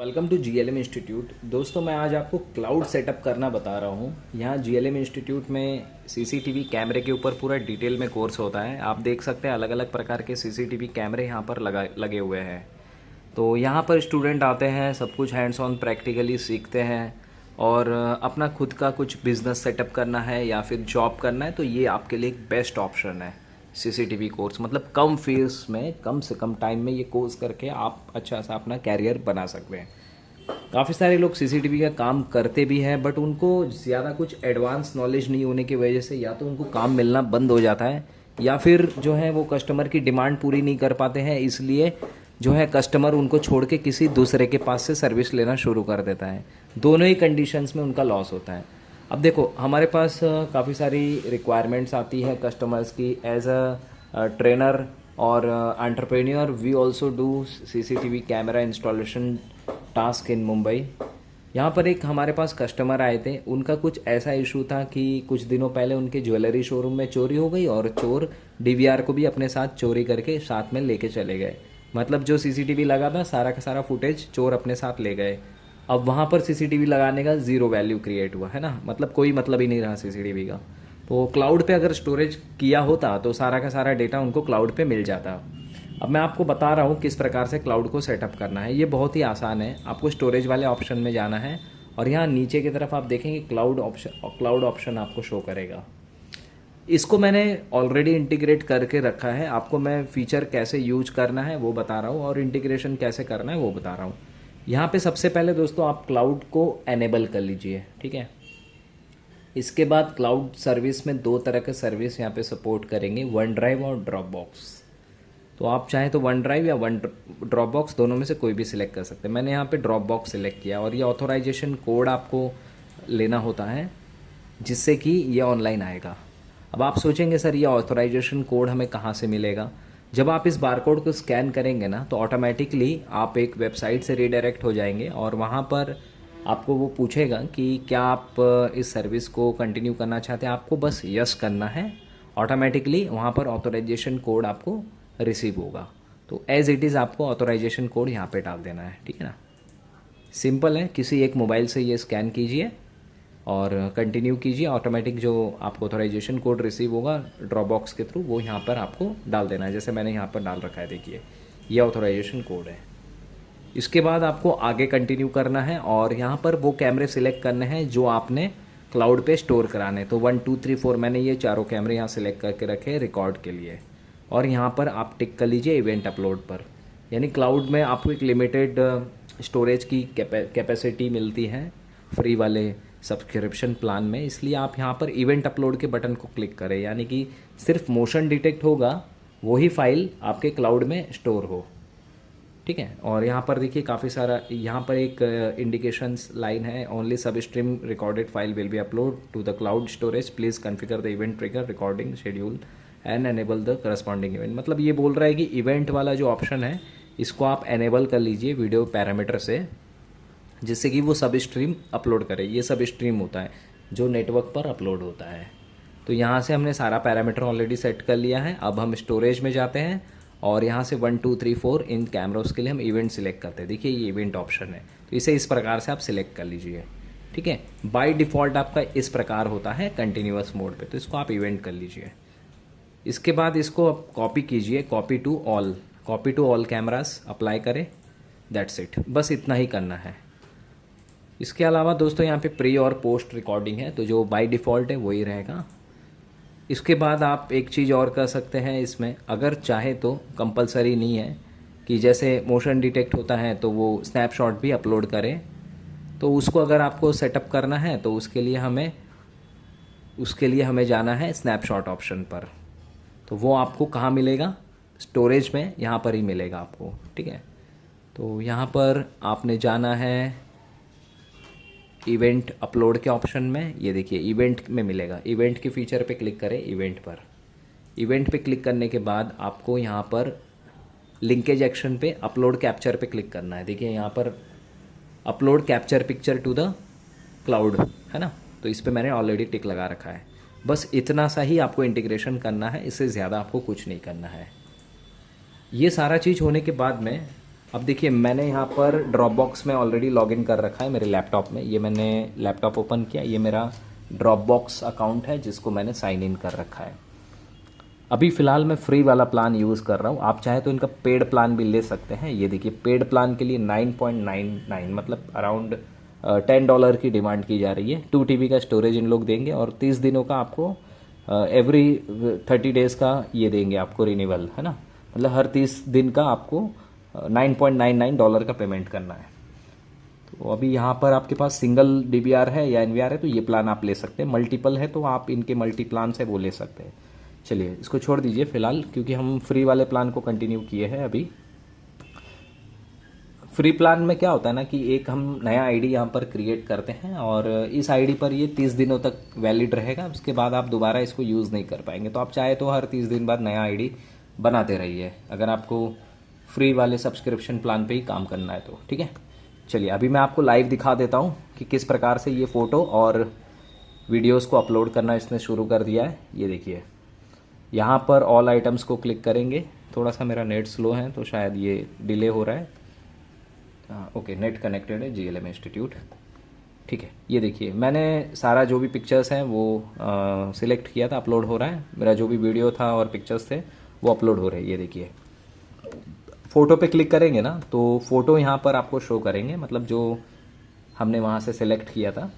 Welcome to GLM institute. दोस्तों, मैं आज आपको क्लाउड सेटअप करना बता रहा हूँ। यहाँ जीएलएम इंस्टीट्यूट में सीसीटीवी कैमरे के ऊपर पूरा डिटेल में कोर्स होता है। आप देख सकते हैं अलग अलग प्रकार के सीसीटीवी कैमरे यहाँ पर लगे हुए हैं। तो यहाँ पर स्टूडेंट आते हैं, सब कुछ हैंड्स ऑन प्रैक्टिकली सीखते हैं और अपना खुद का कुछ बिजनेस सेटअप करना है या फिर जॉब करना है तो ये आपके लिए एक बेस्ट ऑप्शन है। सीसीटीवी कोर्स मतलब कम फीस में कम से कम टाइम में ये कोर्स करके आप अच्छा सा अपना कैरियर बना सकते हैं। काफ़ी सारे लोग सीसीटीवी का काम करते भी हैं बट उनको ज़्यादा कुछ एडवांस नॉलेज नहीं होने की वजह से या तो उनको काम मिलना बंद हो जाता है या फिर जो है वो कस्टमर की डिमांड पूरी नहीं कर पाते हैं, इसलिए जो है कस्टमर उनको छोड़ के किसी दूसरे के पास से सर्विस लेना शुरू कर देता है। दोनों ही कंडीशंस में उनका लॉस होता है। अब देखो, हमारे पास काफ़ी सारी रिक्वायरमेंट्स आती है कस्टमर्स की एज अ ट्रेनर और entrepreneur. We also do CCTV camera installation task in Mumbai. यहाँ पर एक हमारे पास कस्टमर आए थे, उनका कुछ ऐसा इशू था कि कुछ दिनों पहले उनके ज्वेलरी शोरूम में चोरी हो गई और चोर डीवीआर को भी अपने साथ चोरी करके साथ में लेके चले गए। मतलब जो सीसीटीवी लगा था सारा का सारा फुटेज चोर अपने साथ ले गए। अब वहाँ पर सीसीटीवी लगाने का ज़ीरो वैल्यू क्रिएट हुआ है ना, मतलब कोई मतलब ही नहीं रहा सीसीटीवी का। तो क्लाउड पे अगर स्टोरेज किया होता तो सारा का सारा डेटा उनको क्लाउड पे मिल जाता। अब मैं आपको बता रहा हूँ किस प्रकार से क्लाउड को सेटअप करना है। ये बहुत ही आसान है। आपको स्टोरेज वाले ऑप्शन में जाना है और यहाँ नीचे की तरफ आप देखेंगे क्लाउड ऑप्शन आपको शो करेगा। इसको मैंने ऑलरेडी इंटीग्रेट करके रखा है। आपको मैं फीचर कैसे यूज करना है वो बता रहा हूँ और इंटीग्रेशन कैसे करना है वो बता रहा हूँ। यहाँ पे सबसे पहले दोस्तों आप क्लाउड को एनेबल कर लीजिए, ठीक है। इसके बाद क्लाउड सर्विस में दो तरह के सर्विस यहाँ पे सपोर्ट करेंगे, वन ड्राइव और ड्रॉप बॉक्स। तो आप चाहें तो वन ड्राइव या वन ड्रॉप बॉक्स दोनों में से कोई भी सिलेक्ट कर सकते हैं। मैंने यहाँ पे ड्रॉप बॉक्स सिलेक्ट किया और ये ऑथोराइजेशन कोड आपको लेना होता है जिससे कि ये ऑनलाइन आएगा। अब आप सोचेंगे सर ये ऑथोराइजेशन कोड हमें कहाँ से मिलेगा। जब आप इस बारकोड को स्कैन करेंगे ना तो ऑटोमेटिकली आप एक वेबसाइट से रीडायरेक्ट हो जाएंगे और वहाँ पर आपको वो पूछेगा कि क्या आप इस सर्विस को कंटिन्यू करना चाहते हैं। आपको बस यस करना है, ऑटोमेटिकली वहाँ पर ऑथोराइजेशन कोड आपको रिसीव होगा। तो एज़ इट इज़ आपको ऑथोराइजेशन कोड यहाँ पे डाल देना है, ठीक है ना। सिंपल है, किसी एक मोबाइल से ये स्कैन कीजिए और कंटिन्यू कीजिए। ऑटोमेटिक जो आपको ऑथोराइजेशन कोड रिसीव होगा ड्रॉप बॉक्स के थ्रू वो यहाँ पर आपको डाल देना है, जैसे मैंने यहाँ पर डाल रखा है। देखिए ये ऑथोराइजेशन कोड है। इसके बाद आपको आगे कंटिन्यू करना है और यहाँ पर वो कैमरे सिलेक्ट करने हैं जो आपने क्लाउड पे स्टोर कराने। तो 1 2 3 4 मैंने ये चारों कैमरे यहाँ सिलेक्ट करके रखे रिकॉर्ड के लिए और यहाँ पर आप टिक कर लीजिए इवेंट अपलोड पर। यानी क्लाउड में आपको एक लिमिटेड स्टोरेज की कैपेसिटी मिलती है फ्री वाले सब्सक्रिप्शन प्लान में, इसलिए आप यहाँ पर इवेंट अपलोड के बटन को क्लिक करें। यानी कि सिर्फ मोशन डिटेक्ट होगा, वही फाइल आपके क्लाउड में स्टोर हो, ठीक है। और यहाँ पर देखिए काफ़ी सारा यहाँ पर एक इंडिकेशंस लाइन है, only sub stream recorded file will be upload to the cloud storage, please configure the event trigger recording schedule and enable the corresponding event. मतलब ये बोल रहा है कि इवेंट वाला जो ऑप्शन है इसको आप एनेबल कर लीजिए वीडियो पैरामीटर से, जिससे कि वो सब स्ट्रीम अपलोड करे। ये सब स्ट्रीम होता है जो नेटवर्क पर अपलोड होता है। तो यहाँ से हमने सारा पैरामीटर ऑलरेडी सेट कर लिया है। अब हम स्टोरेज में जाते हैं और यहाँ से 1 2 3 4 इन कैमरों के लिए हम इवेंट सिलेक्ट करते हैं। देखिए ये इवेंट ऑप्शन है, तो इसे इस प्रकार से आप सिलेक्ट कर लीजिए, ठीक है। बाय डिफ़ॉल्ट आपका इस प्रकार होता है कंटिन्यूअस मोड पे, तो इसको आप इवेंट कर लीजिए। इसके बाद इसको आप कॉपी कीजिए, copy to all cameras apply करें। दैट्स इट, बस इतना ही करना है। इसके अलावा दोस्तों यहाँ पे प्री और पोस्ट रिकॉर्डिंग है, तो जो बाय डिफ़ॉल्ट है वही रहेगा। इसके बाद आप एक चीज़ और कर सकते हैं इसमें, अगर चाहे तो, कंपलसरी नहीं है कि जैसे मोशन डिटेक्ट होता है तो वो स्नैपशॉट भी अपलोड करें। तो उसको अगर आपको सेटअप करना है तो उसके लिए हमें जाना है स्नैपशॉट ऑप्शन पर। तो वो आपको कहाँ मिलेगा, स्टोरेज में, यहाँ पर ही मिलेगा आपको, ठीक है। तो यहाँ पर आपने जाना है इवेंट अपलोड के ऑप्शन में, ये देखिए इवेंट में मिलेगा। इवेंट के फीचर पे क्लिक करें, इवेंट पर। इवेंट पे क्लिक करने के बाद आपको यहाँ पर लिंकेज एक्शन पे अपलोड कैप्चर पे क्लिक करना है। देखिए यहाँ पर upload capture picture to the cloud है ना, तो इस पर मैंने ऑलरेडी टिक लगा रखा है। बस इतना सा ही आपको इंटीग्रेशन करना है, इससे ज़्यादा आपको कुछ नहीं करना है। ये सारा चीज़ होने के बाद में अब देखिए मैंने यहाँ पर ड्रॉपबॉक्स में ऑलरेडी लॉगिन कर रखा है मेरे लैपटॉप में। ये मैंने लैपटॉप ओपन किया, ये मेरा ड्रॉपबॉक्स अकाउंट है जिसको मैंने साइन इन कर रखा है। अभी फ़िलहाल मैं फ्री वाला प्लान यूज़ कर रहा हूँ, आप चाहे तो इनका पेड प्लान भी ले सकते हैं। ये देखिए पेड प्लान के लिए 9.99 मतलब अराउंड $10 की डिमांड की जा रही है। 2 TB का स्टोरेज इन लोग देंगे और 30 दिनों का आपको एवरी 30 डेज़ का ये देंगे आपको रिन्यूअल, है ना। मतलब हर 30 दिन का आपको $9.99 का पेमेंट करना है। तो अभी यहाँ पर आपके पास सिंगल DVR है या NVR है तो ये प्लान आप ले सकते हैं, मल्टीपल है तो आप इनके मल्टी प्लान से वो ले सकते हैं। चलिए इसको छोड़ दीजिए फ़िलहाल, क्योंकि हम फ्री वाले प्लान को कंटिन्यू किए हैं। अभी फ्री प्लान में क्या होता है ना कि एक हम नया आईडी यहाँ पर क्रिएट करते हैं और इस आईडी पर ये 30 दिनों तक वैलिड रहेगा, उसके बाद आप दोबारा इसको यूज़ नहीं कर पाएंगे। तो आप चाहे तो हर 30 दिन बाद नया आईडी बनाते रहिए, अगर आपको फ्री वाले सब्सक्रिप्शन प्लान पे ही काम करना है तो, ठीक है। चलिए अभी मैं आपको लाइव दिखा देता हूँ कि किस प्रकार से ये फ़ोटो और वीडियोज़ को अपलोड करना इसने शुरू कर दिया है। ये देखिए यहाँ पर ऑल आइटम्स को क्लिक करेंगे। थोड़ा सा मेरा नेट स्लो है तो शायद ये डिले हो रहा है। ओके, नेट कनेक्टेड है GLM इंस्टीट्यूट, ठीक है। ये देखिए मैंने सारा जो भी पिक्चर्स हैं वो सिलेक्ट किया था, अपलोड हो रहा है। मेरा जो भी वीडियो था और पिक्चर्स थे वो अपलोड हो रहे हैं। ये देखिए फ़ोटो पे क्लिक करेंगे ना तो फ़ोटो यहाँ पर आपको शो करेंगे, मतलब जो हमने वहाँ से सिलेक्ट किया था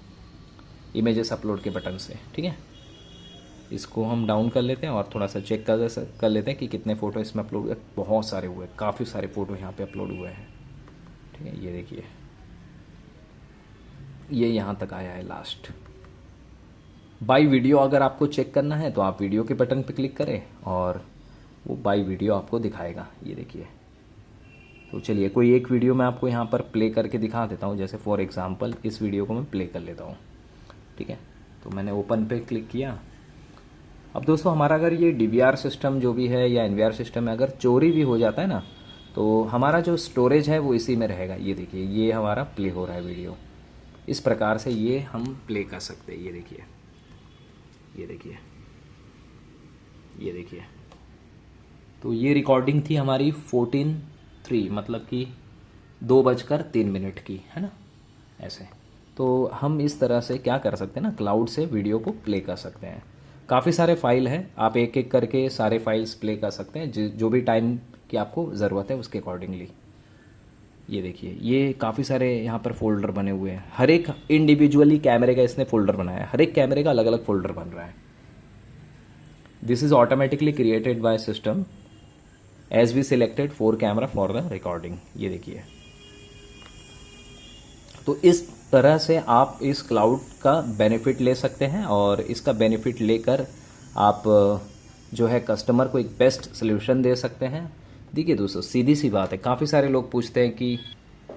इमेजेस अपलोड के बटन से, ठीक है। इसको हम डाउन कर लेते हैं और थोड़ा सा चेक कर लेते हैं कि कितने फ़ोटो इसमें अपलोड हुए। बहुत सारे हुए, काफ़ी सारे फ़ोटो यहाँ पे अपलोड हुए हैं, ठीक है। ये देखिए ये यहाँ तक आया है लास्ट। बाय वीडियो अगर आपको चेक करना है तो आप वीडियो के बटन पे क्लिक करें और वो बाय वीडियो आपको दिखाएगा। ये देखिए, तो चलिए कोई एक वीडियो मैं आपको यहाँ पर प्ले करके दिखा देता हूँ। जैसे फॉर एग्ज़ाम्पल इस वीडियो को मैं प्ले कर लेता हूँ, ठीक है। तो मैंने ओपन पे क्लिक किया। अब दोस्तों हमारा अगर ये DVR सिस्टम जो भी है या NVR सिस्टम है अगर चोरी भी हो जाता है ना तो हमारा जो स्टोरेज है वो इसी में रहेगा। ये देखिए ये हमारा प्ले हो रहा है वीडियो, इस प्रकार से ये हम प्ले कर सकते हैं। ये देखिए ये देखिए ये देखिए, तो ये रिकॉर्डिंग थी हमारी 14:03 मतलब कि 2:03 की, है ना। ऐसे तो हम इस तरह से क्या कर सकते हैं ना, क्लाउड से वीडियो को प्ले कर सकते हैं। काफ़ी सारे फाइल हैं, आप एक एक करके सारे फाइल्स प्ले कर सकते हैं जो भी टाइम की आपको ज़रूरत है उसके अकॉर्डिंगली। ये देखिए ये काफ़ी सारे यहाँ पर फोल्डर बने हुए हैं। हर एक इंडिविजुअली कैमरे का इसने फोल्डर बनाया है, हर एक कैमरे का अलग अलग फोल्डर बन रहा है। This is automatically created by system as we selected 4 camera for the recording. ये देखिए, तो इस तरह से आप इस क्लाउड का बेनिफिट ले सकते हैं और इसका बेनिफिट लेकर आप जो है कस्टमर को एक बेस्ट सोल्यूशन दे सकते हैं। देखिए दोस्तों सीधी सी बात है, काफ़ी सारे लोग पूछते हैं कि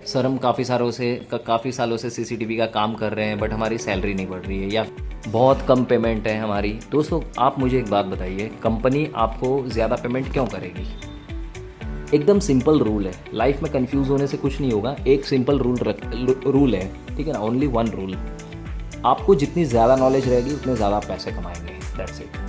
सर हम काफ़ी सालों से CCTV का काम कर रहे हैं बट हमारी सैलरी नहीं बढ़ रही है या बहुत कम पेमेंट है हमारी। दोस्तों आप मुझे एक बात बताइए, कंपनी आपको ज़्यादा पेमेंट क्यों करेगी? एकदम सिंपल रूल है, लाइफ में कंफ्यूज होने से कुछ नहीं होगा। एक सिंपल रूल है, ठीक है ना, ओनली वन रूल। आपको जितनी ज़्यादा नॉलेज रहेगी उतने ज़्यादा आप पैसे कमाएंगे, दैट्स इट।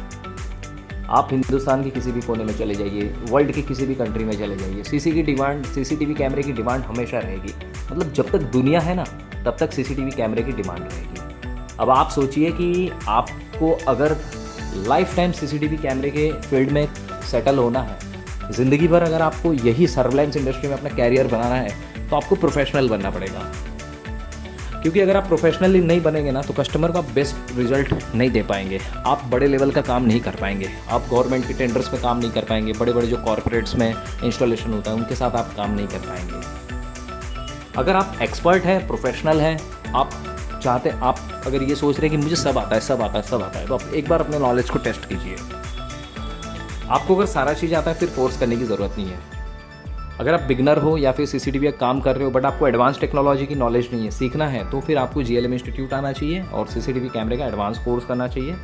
आप हिंदुस्तान के किसी भी कोने में चले जाइए, वर्ल्ड के किसी भी कंट्री में चले जाइए, CCTV कैमरे की डिमांड हमेशा रहेगी। मतलब जब तक दुनिया है ना तब तक CCTV कैमरे की डिमांड रहेगी। अब आप सोचिए कि आपको अगर लाइफ टाइम CCTV कैमरे के फील्ड में सेटल होना है, ज़िंदगी भर अगर आपको यही सर्वेलेंस इंडस्ट्री में अपना कैरियर बनाना है तो आपको प्रोफेशनल बनना पड़ेगा। क्योंकि अगर आप प्रोफेशनली नहीं बनेंगे ना तो कस्टमर को आप बेस्ट रिजल्ट नहीं दे पाएंगे, आप बड़े लेवल का काम नहीं कर पाएंगे, आप गवर्नमेंट के टेंडर्स में काम नहीं कर पाएंगे, बड़े बड़े जो कॉरपोरेट्स में इंस्टॉलेशन होता है उनके साथ आप काम नहीं कर पाएंगे। अगर आप एक्सपर्ट हैं, प्रोफेशनल हैं, आप अगर ये सोच रहे हैं कि मुझे सब आता है तो आप एक बार अपने नॉलेज को टेस्ट कीजिए। आपको अगर सारा चीज़ आता है फिर कोर्स करने की ज़रूरत नहीं है। अगर आप बिगनर हो या फिर CCTV का काम कर रहे हो बट आपको एडवांस टेक्नोलॉजी की नॉलेज नहीं है, सीखना है, तो फिर आपको GLM इंस्टीट्यूट आना चाहिए और CCTV कैमरे का एडवांस कोर्स करना चाहिए।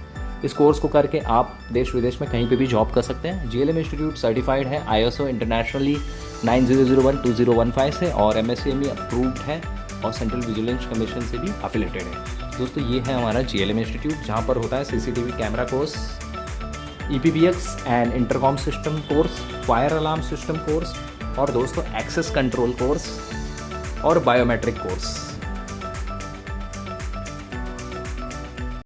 इस कोर्स को करके आप देश विदेश में कहीं पे भी जॉब कर सकते हैं। GLM इंस्टीट्यूट सर्टिफाइड है ISO इंटरनेशनली 9001-2015 से और MSCME अप्रूव्ड है और सेंट्रल विजिलेंस कमीशन से भी एफिलेटेड है। दोस्तों ये है हमारा GLM इंस्टीट्यूट, जहाँ पर होता है CCTV camera course, EPBX and intercom system course, fire alarm system course, और दोस्तों एक्सेस कंट्रोल कोर्स और बायोमेट्रिक कोर्स।